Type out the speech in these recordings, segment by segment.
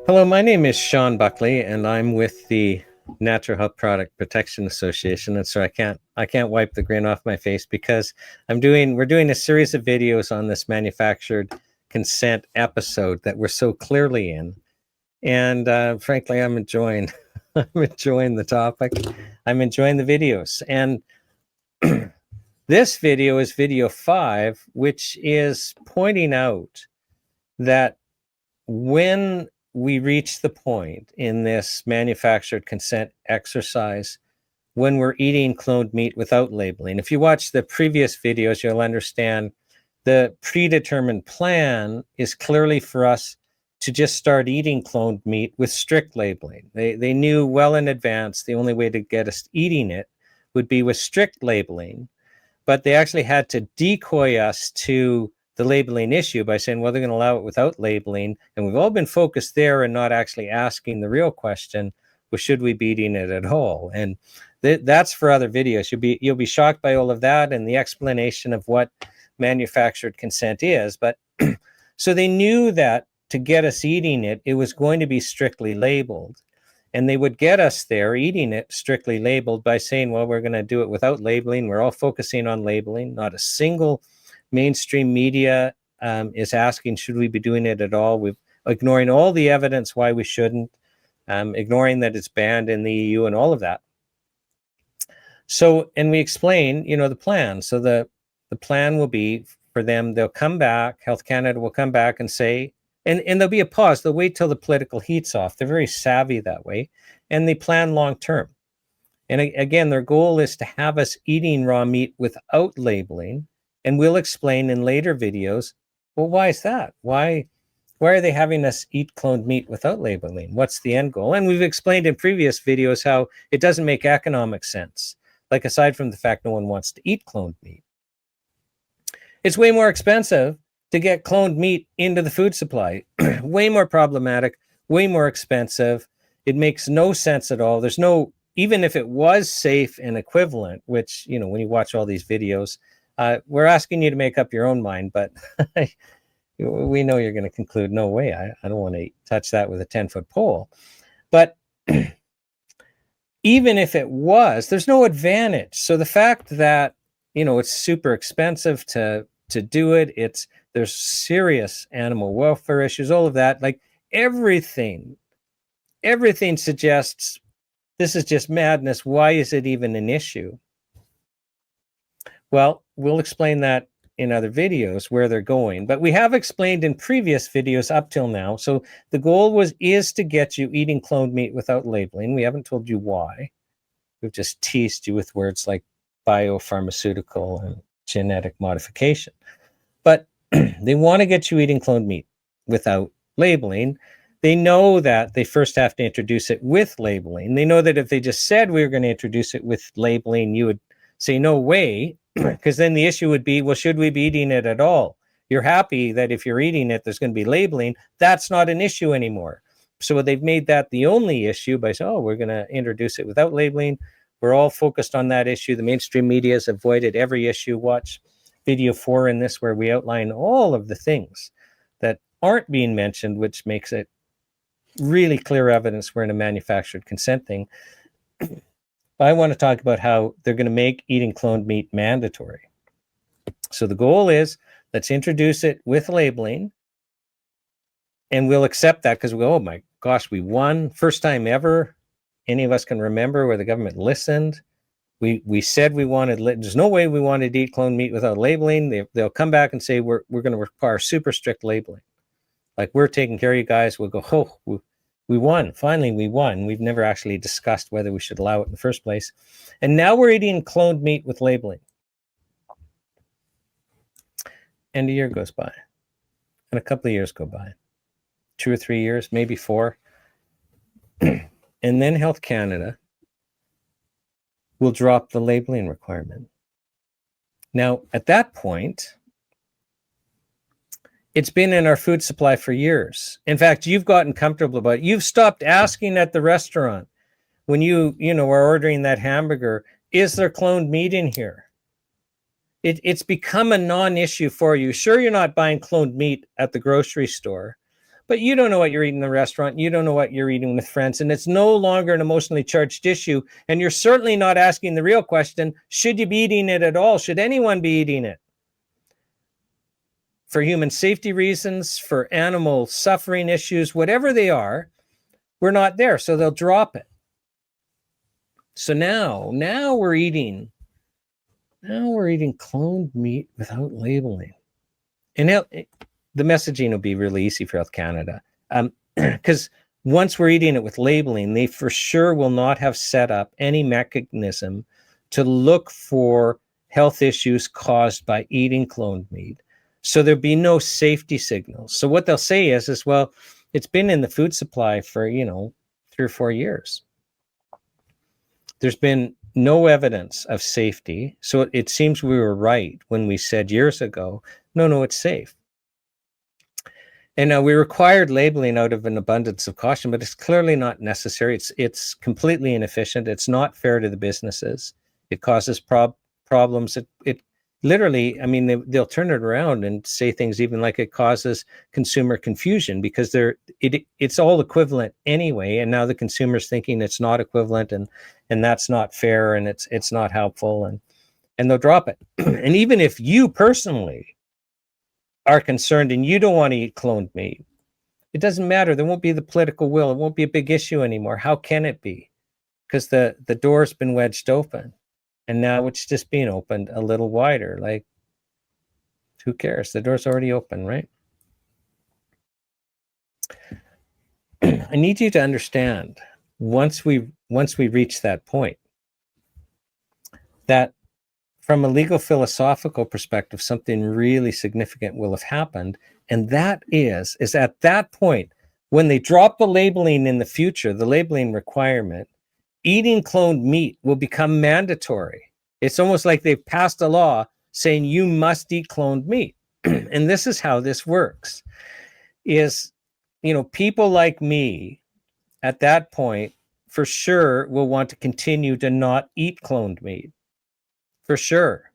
Hello, my name is Sean Buckley, and I'm with the Natural Health Product Protection Association. And so I can't wipe the grin off my face because we're doing a series of videos on this manufactured consent episode that we're so clearly in. And frankly, I'm enjoying I'm enjoying the topic. I'm enjoying the videos. And this video is video 5, which is pointing out that when we reach the point in this manufactured consent exercise when we're eating cloned meat without labeling. If you watch the previous videos, you'll understand the predetermined plan is clearly for us to just start eating cloned meat with strict labeling. They knew well in advance the only way to get us eating it would be with strict labeling, but they actually had to decoy us to the labeling issue by saying, well, they're going to allow it without labeling. And we've all been focused there and not actually asking the real question, well, should we be eating it at all? And that's for other videos. You'll be shocked by all of that and the explanation of what manufactured consent is. But so they knew that to get us eating it, it was going to be strictly labeled. And they would get us there eating it strictly labeled by saying, well, we're going to do it without labeling. We're all focusing on labeling. Not a single mainstream media is asking, should we be doing it at all? We're ignoring all the evidence why we shouldn't, ignoring that it's banned in the EU and all of that. So, and we explain, the plan. So the plan will be for them, they'll come back, Health Canada will come back and say, and there'll be a pause. They'll wait till the political heat's off. They're very savvy that way. And they plan long term. And again, their goal is to have us eating raw meat without labeling. And we'll explain in later videos, well, why is that? Why are they having us eat cloned meat without labeling? What's the end goal? And we've explained in previous videos how it doesn't make economic sense. Like aside from the fact no one wants to eat cloned meat. It's way more expensive to get cloned meat into the food supply. Way more problematic, way more expensive. It makes no sense at all. There's no, even if it was safe and equivalent, which, when you watch all these videos, we're asking you to make up your own mind, but we know you're going to conclude, no way, I don't want to touch that with a 10-foot pole. But even if it was, there's no advantage. So the fact that, it's super expensive to do it, there's serious animal welfare issues, all of that, like everything suggests this is just madness. Why is it even an issue? Well, we'll explain that in other videos where they're going, but we have explained in previous videos up till now. So the goal is to get you eating cloned meat without labeling. We haven't told you why. We've just teased you with words like biopharmaceutical and genetic modification. But they want to get you eating cloned meat without labeling. They know that they first have to introduce it with labeling. They know that if they just said we were going to introduce it with labeling, you would say, no way, because then the issue would be, well, should we be eating it at all? You're happy that if you're eating it, there's going to be labeling. That's not an issue anymore. So they've made that the only issue by saying, oh, we're going to introduce it without labeling. We're all focused on that issue. The mainstream media has avoided every issue. Watch video 4 in this, where we outline all of the things that aren't being mentioned, which makes it really clear evidence we're in a manufactured consent thing. I want to talk about how they're going to make eating cloned meat mandatory. So the goal is, let's introduce it with labeling, and we'll accept that because we go, oh my gosh, we won. First time ever any of us can remember where the government listened. We said we wanted, there's no way we wanted to eat cloned meat without labeling. They'll come back and say, we're going to require super strict labeling. Like, we're taking care of you guys. We'll go, oh, we won. Finally, we won. We've never actually discussed whether we should allow it in the first place. And now we're eating cloned meat with labeling. And a year goes by. And a couple of years go by. 2 or 3 years, maybe 4. And then Health Canada will drop the labeling requirement. Now, at that point, it's been in our food supply for years. In fact, you've gotten comfortable about it. You've stopped asking at the restaurant, when you are ordering that hamburger, is there cloned meat in here? It's become a non-issue for you. Sure, you're not buying cloned meat at the grocery store, but you don't know what you're eating in the restaurant. You don't know what you're eating with friends, and it's no longer an emotionally charged issue. And you're certainly not asking the real question, should you be eating it at all? Should anyone be eating it? For human safety reasons, for animal suffering issues, whatever they are, we're not there, so they'll drop it. So now we're eating cloned meat without labeling. And the messaging will be really easy for Health Canada. Because once we're eating it with labeling, they for sure will not have set up any mechanism to look for health issues caused by eating cloned meat. So there'll be no safety signals. So what they'll say is, well, it's been in the food supply for, 3 or 4 years. There's been no evidence of safety. So it seems we were right when we said years ago, no, it's safe. And we required labeling out of an abundance of caution, but it's clearly not necessary. It's completely inefficient. It's not fair to the businesses. It causes problems. It literally, I mean, they'll turn it around and say things even like it causes consumer confusion because it's all equivalent anyway. And now the consumer's thinking it's not equivalent and that's not fair and it's not helpful and they'll drop it. And even if you personally are concerned and you don't want to eat cloned meat, it doesn't matter. There won't be the political will. It won't be a big issue anymore. How can it be? Because the door's been wedged open. And now it's just being opened a little wider. Like, who cares? The door's already open, right? I need you to understand, once we reach that point, that from a legal philosophical perspective, something really significant will have happened. And that is at that point, when they drop the labeling in the future, the labeling requirement, eating cloned meat will become mandatory. It's almost like they've passed a law saying you must eat cloned meat. And this is how this works is, people like me at that point for sure will want to continue to not eat cloned meat. For sure.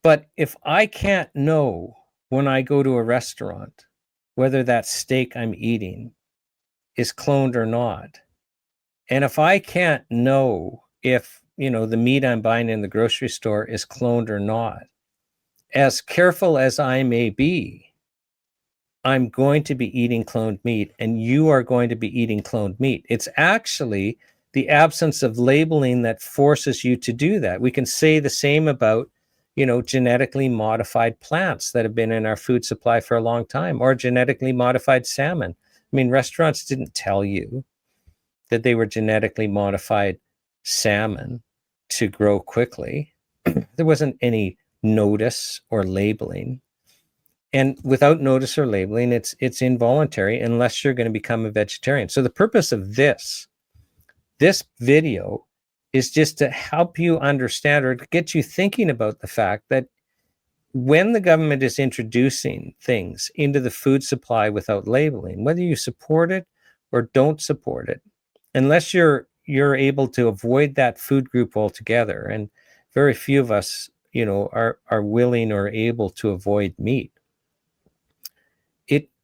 But if I can't know when I go to a restaurant whether that steak I'm eating is cloned or not, and if I can't know if, the meat I'm buying in the grocery store is cloned or not, as careful as I may be, I'm going to be eating cloned meat and you are going to be eating cloned meat. It's actually the absence of labeling that forces you to do that. We can say the same about, genetically modified plants that have been in our food supply for a long time, or genetically modified salmon. I mean, restaurants didn't tell you that they were genetically modified salmon to grow quickly. There wasn't any notice or labeling. And without notice or labeling, it's involuntary unless you're going to become a vegetarian. So the purpose of this video is just to help you understand or to get you thinking about the fact that when the government is introducing things into the food supply without labeling, whether you support it or don't support it, unless you're able to avoid that food group altogether, and very few of us, are willing or able to avoid meat,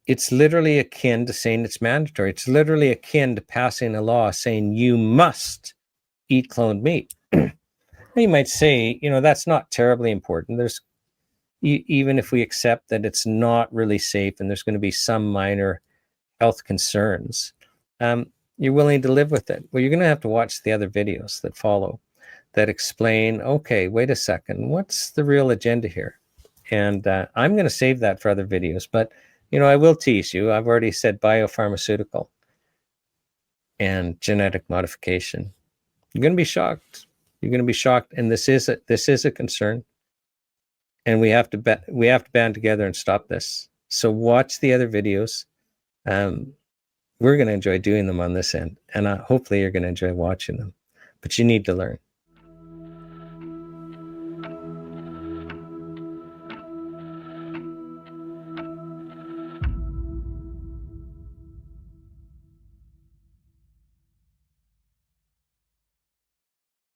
it's literally akin to saying it's mandatory. It's literally akin to passing a law saying you must eat cloned meat. You might say, that's not terribly important. There's even if we accept that it's not really safe and there's going to be some minor health concerns, you're willing to live with it. Well, you're going to have to watch the other videos that follow that explain, okay, wait a second, what's the real agenda here? And I'm going to save that for other videos, but I will tease you. I've already said biopharmaceutical and genetic modification. You're going to be shocked. You're going to be shocked, and this is a concern, and we have to band together and stop this. So watch the other videos. We're going to enjoy doing them on this end, and hopefully you're going to enjoy watching them. But you need to learn.